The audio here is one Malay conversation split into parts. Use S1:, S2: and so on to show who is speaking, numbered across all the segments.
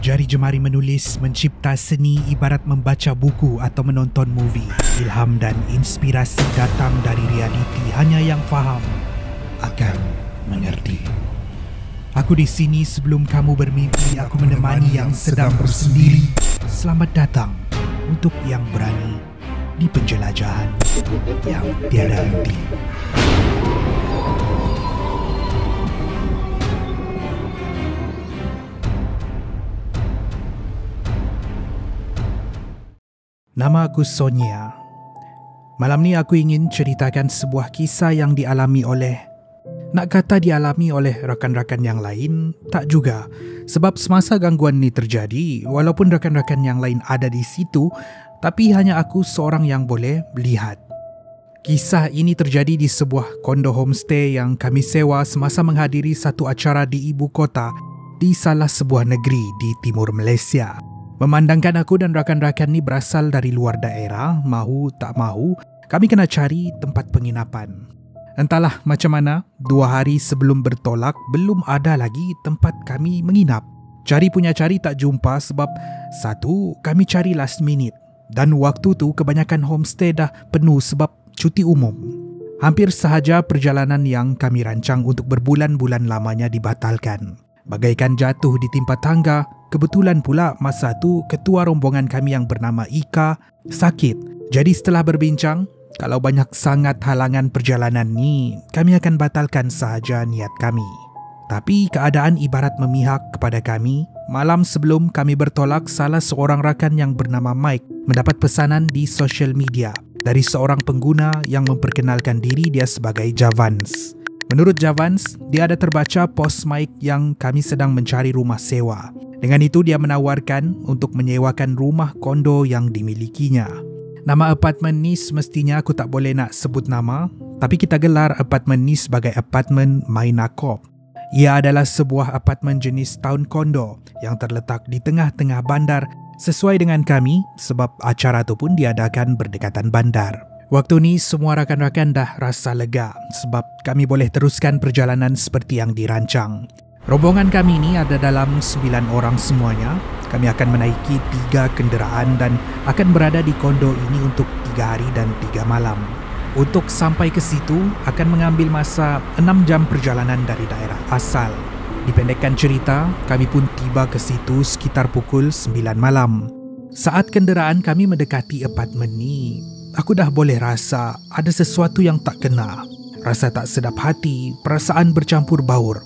S1: Jari jemari menulis, mencipta seni ibarat membaca buku atau menonton movie. Ilham dan inspirasi datang dari realiti, hanya yang faham akan mengerti. Aku di sini sebelum kamu bermimpi, aku menemani yang sedang bersendiri. Selamat datang untuk yang berani di penjelajahan yang tiada henti. Nama aku Sonia. Malam ni aku ingin ceritakan sebuah kisah yang dialami oleh... Nak kata dialami oleh rakan-rakan yang lain, tak juga. Sebab semasa gangguan ni terjadi, walaupun rakan-rakan yang lain ada di situ, tapi hanya aku seorang yang boleh melihat. Kisah ini terjadi di sebuah kondo homestay yang kami sewa semasa menghadiri satu acara di ibu kota di salah sebuah negeri di timur Malaysia. Memandangkan aku dan rakan-rakan ni berasal dari luar daerah, mahu tak mahu, kami kena cari tempat penginapan. Entahlah macam mana, 2 hari sebelum bertolak, belum ada lagi tempat kami menginap. Cari punya cari tak jumpa sebab satu, kami cari last minute. Dan waktu tu kebanyakan homestay dah penuh sebab cuti umum. Hampir sahaja perjalanan yang kami rancang untuk berbulan-bulan lamanya dibatalkan. Bagaikan jatuh di timpa tangga, kebetulan pula masa tu ketua rombongan kami yang bernama Ika sakit. Jadi setelah berbincang, kalau banyak sangat halangan perjalanan ni, kami akan batalkan sahaja niat kami. Tapi keadaan ibarat memihak kepada kami. Malam sebelum kami bertolak, salah seorang rakan yang bernama Mike mendapat pesanan di social media dari seorang pengguna yang memperkenalkan diri dia sebagai Javans. Menurut Javans, dia ada terbaca post Mike yang kami sedang mencari rumah sewa. Dengan itu dia menawarkan untuk menyewakan rumah kondo yang dimilikinya. Nama apartmen ni semestinya aku tak boleh nak sebut nama, tapi kita gelar apartmen ni sebagai apartmen Maina Corp. Ia adalah sebuah apartmen jenis town kondo yang terletak di tengah-tengah bandar sesuai dengan kami sebab acara tu pun diadakan berdekatan bandar. Waktu ni semua rakan-rakan dah rasa lega sebab kami boleh teruskan perjalanan seperti yang dirancang. Rombongan kami ni ada dalam 9 orang semuanya. Kami akan menaiki 3 kenderaan dan akan berada di kondo ini untuk 3 hari dan 3 malam. Untuk sampai ke situ akan mengambil masa 6 jam perjalanan dari daerah asal. Dipendekkan cerita, kami pun tiba ke situ sekitar pukul 9 malam. Saat kenderaan kami mendekati apartmen ni, aku dah boleh rasa ada sesuatu yang tak kena. Rasa tak sedap hati, perasaan bercampur baur.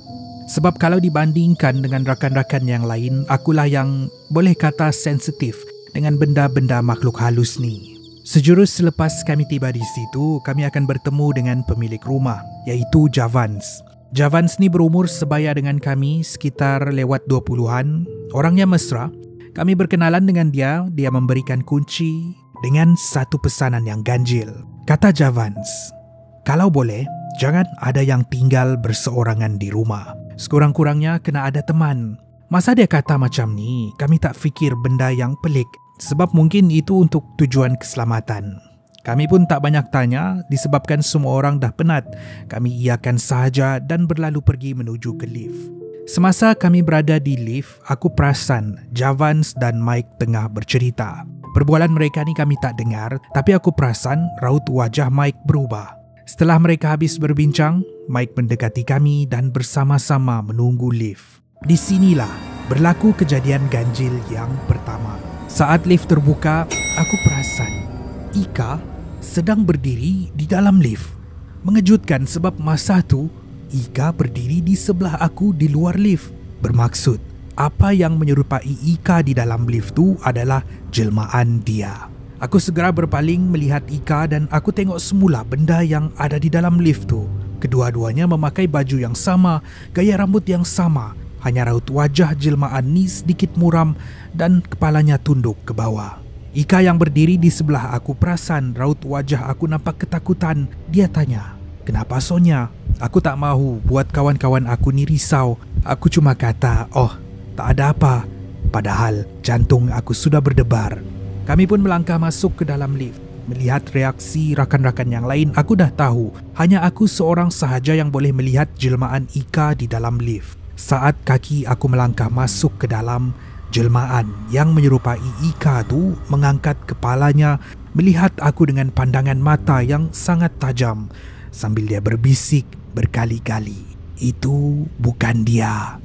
S1: Sebab kalau dibandingkan dengan rakan-rakan yang lain, akulah yang boleh kata sensitif dengan benda-benda makhluk halus ni. Sejurus selepas kami tiba di situ, kami akan bertemu dengan pemilik rumah, iaitu Javans. Javans ni berumur sebaya dengan kami, sekitar lewat 20-an. Orangnya mesra. Kami berkenalan dengan dia, dia memberikan kunci dengan satu pesanan yang ganjil. Kata Javans, kalau boleh, jangan ada yang tinggal berseorangan di rumah. Sekurang-kurangnya kena ada teman. Masa dia kata macam ni, kami tak fikir benda yang pelik sebab mungkin itu untuk tujuan keselamatan. Kami pun tak banyak tanya disebabkan semua orang dah penat. Kami iakan sahaja dan berlalu pergi menuju ke lift. Semasa kami berada di lift, aku perasan Javans dan Mike tengah bercerita. Perbualan mereka ni kami tak dengar, tapi aku perasan raut wajah Mike berubah. Setelah mereka habis berbincang, Mike mendekati kami dan bersama-sama menunggu lift. Di sinilah berlaku kejadian ganjil yang pertama. Saat lift terbuka, aku perasan Ika sedang berdiri di dalam lift. Mengejutkan sebab masa tu Ika berdiri di sebelah aku di luar lift. Bermaksud, apa yang menyerupai Ika di dalam lift tu adalah jelmaan dia. Aku segera berpaling melihat Ika dan aku tengok semula benda yang ada di dalam lift tu. Kedua-duanya memakai baju yang sama, gaya rambut yang sama. Hanya raut wajah jelmaan ni sedikit muram dan kepalanya tunduk ke bawah. Ika yang berdiri di sebelah aku perasan raut wajah aku nampak ketakutan. Dia tanya, "Kenapa Sonia?" Aku tak mahu buat kawan-kawan aku ni risau. Aku cuma kata, "Oh, tak ada apa." Padahal jantung aku sudah berdebar. Kami pun melangkah masuk ke dalam lift. Melihat reaksi rakan-rakan yang lain, aku dah tahu hanya aku seorang sahaja yang boleh melihat jelmaan Ika di dalam lift. Saat kaki aku melangkah masuk ke dalam, Jelmaan yang menyerupai Ika tu mengangkat kepalanya melihat aku dengan pandangan mata yang sangat tajam sambil dia berbisik berkali-kali, "Itu bukan dia.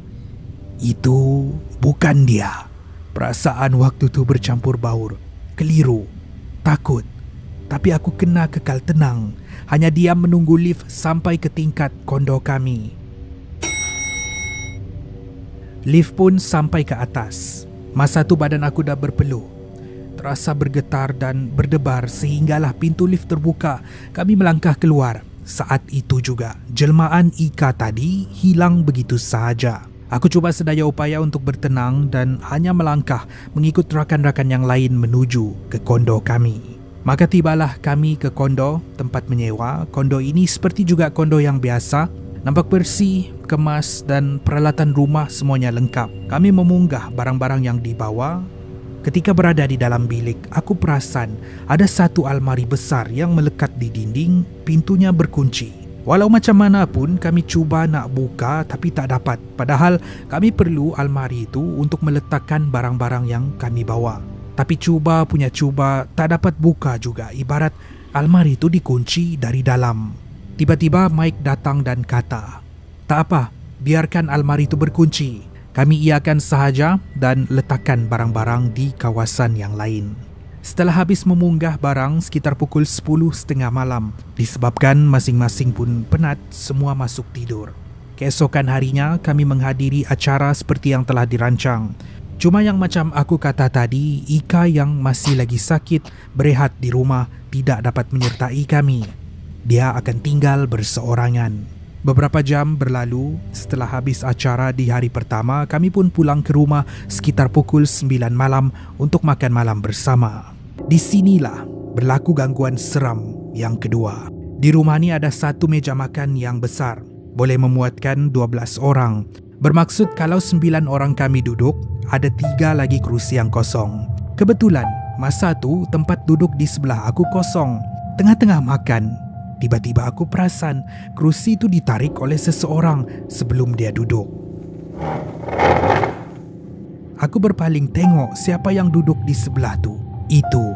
S1: Itu bukan dia." Perasaan waktu tu bercampur baur, keliru, takut. Tapi aku kena kekal tenang, hanya diam menunggu lift sampai ke tingkat kondo kami. Lift pun sampai ke atas. Masa tu badan aku dah berpeluh, terasa bergetar dan berdebar sehinggalah pintu lift terbuka. Kami melangkah keluar. Saat itu juga, jelmaan Ika tadi hilang begitu sahaja. Aku cuba sedaya upaya untuk bertenang dan hanya melangkah mengikut rakan-rakan yang lain menuju ke kondo kami. Maka tibalah kami ke kondo, tempat menyewa. Kondo ini seperti juga kondo yang biasa, nampak bersih, kemas dan peralatan rumah semuanya lengkap. Kami memunggah barang-barang yang dibawa. Ketika berada di dalam bilik, aku perasan ada satu almari besar yang melekat di dinding, pintunya berkunci. Walau macam mana pun kami cuba nak buka tapi tak dapat. Padahal kami perlu almari itu untuk meletakkan barang-barang yang kami bawa. Tapi cuba punya cuba tak dapat buka juga, ibarat almari itu dikunci dari dalam. Tiba-tiba Mike datang dan kata, "Tak apa, biarkan almari itu berkunci. Kami iakan sahaja dan letakkan barang-barang di kawasan yang lain." Setelah habis memunggah barang sekitar pukul 10.30 malam, disebabkan masing-masing pun penat, semua masuk tidur. Keesokan harinya kami menghadiri acara seperti yang telah dirancang. Cuma yang macam aku kata tadi, Ika yang masih lagi sakit berehat di rumah tidak dapat menyertai kami. Dia akan tinggal berseorangan. Beberapa jam berlalu setelah habis acara di hari pertama, kami pun pulang ke rumah sekitar pukul 9 malam untuk makan malam bersama. Di sinilah berlaku gangguan seram yang kedua. Di rumah ni ada satu meja makan yang besar, boleh memuatkan 12 orang. Bermaksud kalau 9 orang kami duduk, ada 3 lagi kerusi yang kosong. Kebetulan masa tu tempat duduk di sebelah aku kosong. Tengah-tengah makan, tiba-tiba aku perasan kerusi itu ditarik oleh seseorang sebelum dia duduk. Aku berpaling tengok siapa yang duduk di sebelah tu. Itu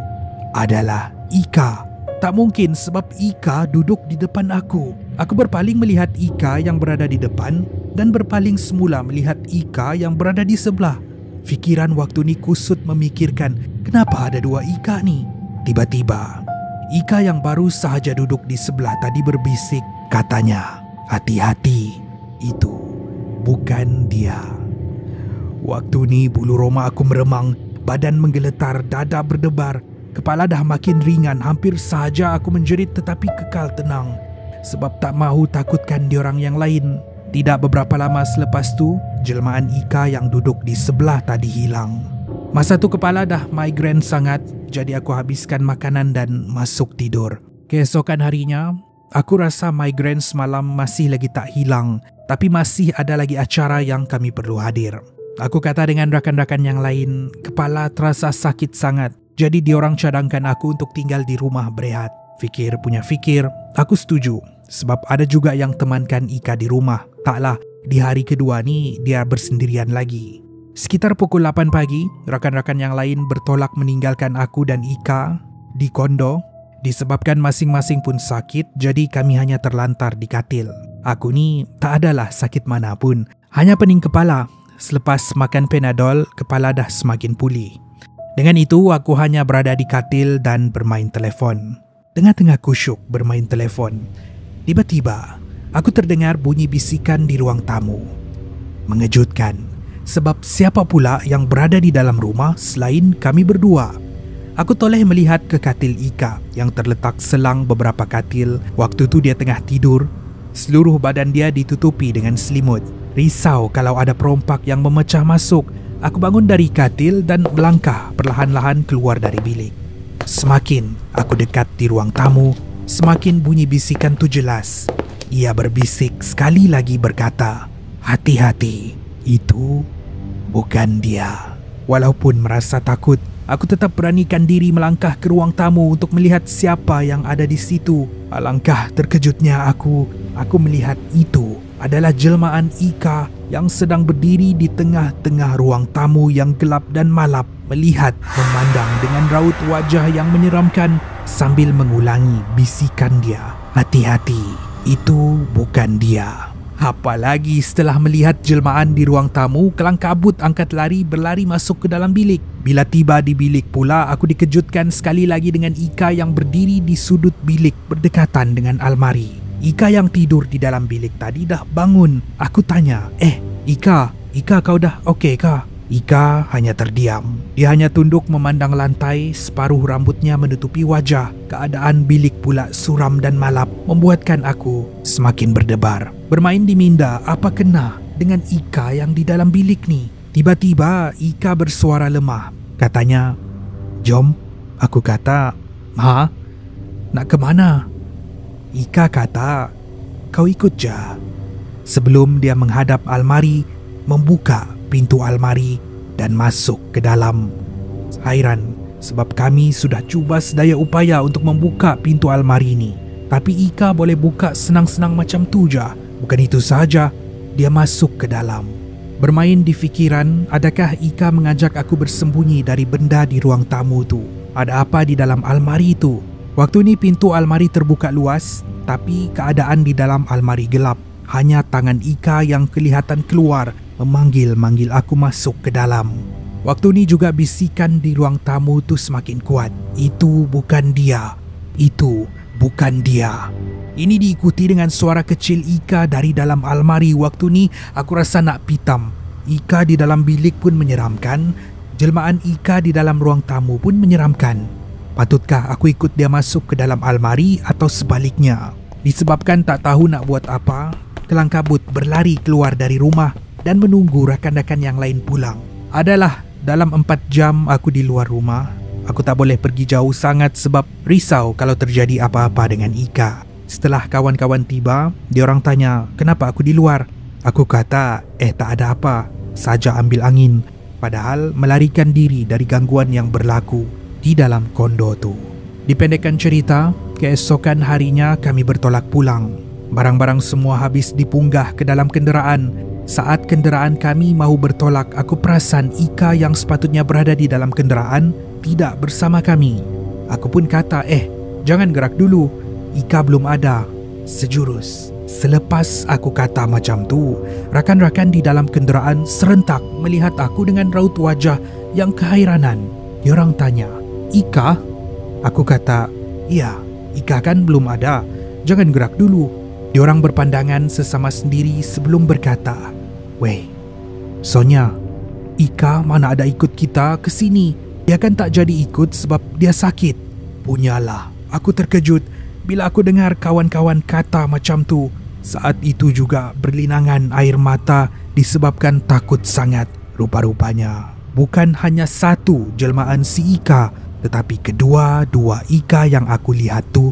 S1: adalah Ika. Tak mungkin sebab Ika duduk di depan aku. Aku berpaling melihat Ika yang berada di depan dan berpaling semula melihat Ika yang berada di sebelah. Fikiran waktu ni kusut memikirkan kenapa ada 2 Ika ni. Tiba-tiba Ika yang baru sahaja duduk di sebelah tadi berbisik, katanya, "Hati-hati, itu bukan dia." Waktu ni bulu roma aku meremang, badan menggeletar, dada berdebar, kepala dah makin ringan, hampir sahaja aku menjerit tetapi kekal tenang sebab tak mahu takutkan diorang yang lain. Tidak beberapa lama selepas tu, jelmaan Ika yang duduk di sebelah tadi hilang. Masa tu kepala dah migrain sangat, jadi aku habiskan makanan dan masuk tidur. Keesokan harinya, aku rasa migrain semalam masih lagi tak hilang, tapi masih ada lagi acara yang kami perlu hadir. Aku kata dengan rakan-rakan yang lain, kepala terasa sakit sangat, jadi diorang cadangkan aku untuk tinggal di rumah berehat. Fikir punya fikir, aku setuju. Sebab ada juga yang temankan Ika di rumah. Taklah, di hari kedua ni dia bersendirian lagi. Sekitar pukul 8 pagi, rakan-rakan yang lain bertolak meninggalkan aku dan Ika di kondo. Disebabkan masing-masing pun sakit, jadi kami hanya terlantar di katil. Aku ni tak adalah sakit mana pun, hanya pening kepala. Selepas makan Panadol, kepala dah semakin pulih. Dengan itu, aku hanya berada di katil dan bermain telefon. Tengah-tengah kusyuk bermain telefon, tiba-tiba aku terdengar bunyi bisikan di ruang tamu. Mengejutkan, sebab siapa pula yang berada di dalam rumah selain kami berdua. Aku toleh melihat ke katil Ika yang terletak selang beberapa katil. Waktu tu dia tengah tidur. Seluruh badan dia ditutupi dengan selimut. Risau kalau ada perompak yang memecah masuk. Aku bangun dari katil dan melangkah perlahan-lahan keluar dari bilik. Semakin aku dekat di ruang tamu, semakin bunyi bisikan tu jelas. Ia berbisik sekali lagi berkata, "Hati-hati, itu bukan dia." Walaupun merasa takut, aku tetap beranikan diri melangkah ke ruang tamu untuk melihat siapa yang ada di situ. Alangkah terkejutnya aku aku melihat itu adalah jelmaan Ika yang sedang berdiri di tengah-tengah ruang tamu yang gelap dan malap, melihat memandang dengan raut wajah yang menyeramkan sambil mengulangi bisikan dia, "Hati-hati, itu bukan dia." Apalagi setelah melihat jelmaan di ruang tamu, kelang kabut angkat lari berlari masuk ke dalam bilik. Bila tiba di bilik pula, aku dikejutkan sekali lagi dengan Ika yang berdiri di sudut bilik berdekatan dengan almari. Ika yang tidur di dalam bilik tadi dah bangun. Aku tanya, Ika kau dah okey kah? Ika hanya terdiam. Dia hanya tunduk memandang lantai, separuh rambutnya menutupi wajah. Keadaan bilik pula suram dan malap, membuatkan aku semakin berdebar. Bermain di minda, apa kena dengan Ika yang di dalam bilik ni? Tiba-tiba Ika bersuara lemah. Katanya, "Jom." Aku kata, "Ha? Nak ke mana?" Ika kata, "Kau ikut je." Sebelum dia menghadap almari, membuka pintu almari dan masuk ke dalam. Hairan sebab kami sudah cuba sedaya upaya untuk membuka pintu almari ini, tapi Ika boleh buka senang-senang macam tu je. Bukan itu sahaja, dia masuk ke dalam. Bermain di fikiran, adakah Ika mengajak aku bersembunyi dari benda di ruang tamu tu? Ada apa di dalam almari itu? Waktu ni pintu almari terbuka luas, tapi keadaan di dalam almari gelap. Hanya tangan Ika yang kelihatan keluar memanggil-manggil aku masuk ke dalam. Waktu ni juga bisikan di ruang tamu tu semakin kuat. "Itu bukan dia. Itu bukan dia." Ini diikuti dengan suara kecil Ika dari dalam almari. Waktu ni aku rasa nak pitam. Ika di dalam bilik pun menyeramkan. Jelmaan Ika di dalam ruang tamu pun menyeramkan. Patutkah aku ikut dia masuk ke dalam almari atau sebaliknya? Disebabkan tak tahu nak buat apa, kelang kabut berlari keluar dari rumah dan menunggu rakan-rakan yang lain pulang. Adalah dalam 4 jam aku di luar rumah. Aku tak boleh pergi jauh sangat sebab risau kalau terjadi apa-apa dengan Ika. Setelah kawan-kawan tiba, diorang tanya kenapa aku di luar. Aku kata, tak ada apa, saja ambil angin. Padahal melarikan diri dari gangguan yang berlaku di dalam kondo tu. Dipendekkan cerita, keesokan harinya kami bertolak pulang. Barang-barang semua habis dipunggah ke dalam kenderaan. Saat kenderaan kami mahu bertolak, aku perasan Ika yang sepatutnya berada di dalam kenderaan tidak bersama kami. Aku pun kata, jangan gerak dulu, Ika belum ada. Sejurus, selepas aku kata macam tu, rakan-rakan di dalam kenderaan serentak melihat aku dengan raut wajah yang kehairanan. Diorang tanya, "Ika?" Aku kata, "Ya, Ika kan belum ada, jangan gerak dulu." Diorang berpandangan sesama sendiri sebelum berkata, "Weh, Sonia, Ika mana ada ikut kita ke sini? Dia kan tak jadi ikut sebab dia sakit." Punyalah, aku terkejut bila aku dengar kawan-kawan kata macam tu. Saat itu juga berlinangan air mata disebabkan takut sangat. Rupa-rupanya bukan hanya satu jelmaan si Ika, tetapi kedua-dua Ika yang aku lihat tu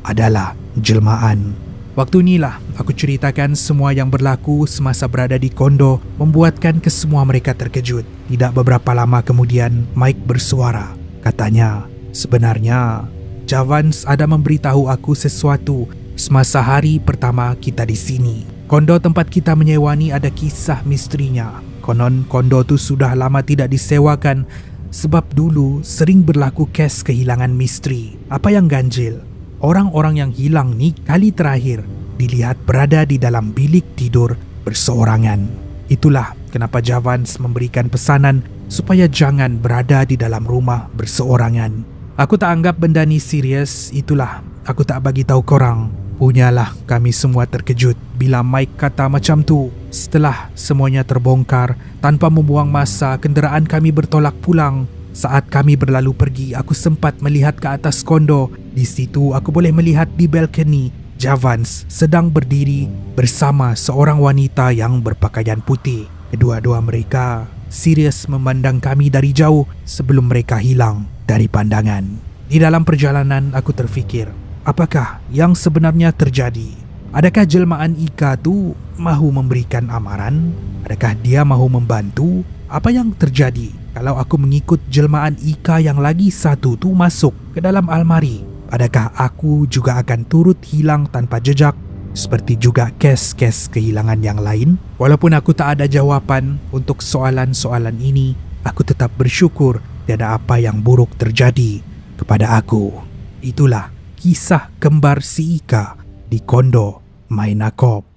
S1: adalah jelmaan. Waktu inilah aku ceritakan semua yang berlaku semasa berada di kondo, membuatkan kesemua mereka terkejut. Tidak beberapa lama kemudian, Mike bersuara. Katanya, "Sebenarnya, Javans ada memberitahu aku sesuatu semasa hari pertama kita di sini. Kondo tempat kita menyewa ni ada kisah misterinya. Konon kondo tu sudah lama tidak disewakan sebab dulu sering berlaku kes kehilangan misteri. Apa yang ganjil? Orang-orang yang hilang ni kali terakhir dilihat berada di dalam bilik tidur berseorangan. Itulah kenapa Javans memberikan pesanan supaya jangan berada di dalam rumah berseorangan. Aku tak anggap benda ni serius, itulah aku tak bagi tahu korang." Punyalah kami semua terkejut bila Mike kata macam tu. Setelah semuanya terbongkar, tanpa membuang masa, kenderaan kami bertolak pulang. Saat kami berlalu pergi, aku sempat melihat ke atas kondo. Di situ aku boleh melihat di balkoni Javans sedang berdiri bersama seorang wanita yang berpakaian putih. Kedua-dua mereka serius memandang kami dari jauh sebelum mereka hilang dari pandangan. Di dalam perjalanan aku terfikir, apakah yang sebenarnya terjadi? Adakah jelmaan Ika tu mahu memberikan amaran? Adakah dia mahu membantu? Apa yang terjadi kalau aku mengikut jelmaan Ika yang lagi satu tu masuk ke dalam almari? Adakah aku juga akan turut hilang tanpa jejak Seperti juga kes-kes kehilangan yang lain, walaupun aku tak ada jawapan untuk soalan-soalan ini, aku tetap bersyukur tiada apa yang buruk terjadi kepada aku. Itulah kisah kembar si Ika di Kondo Mainakop.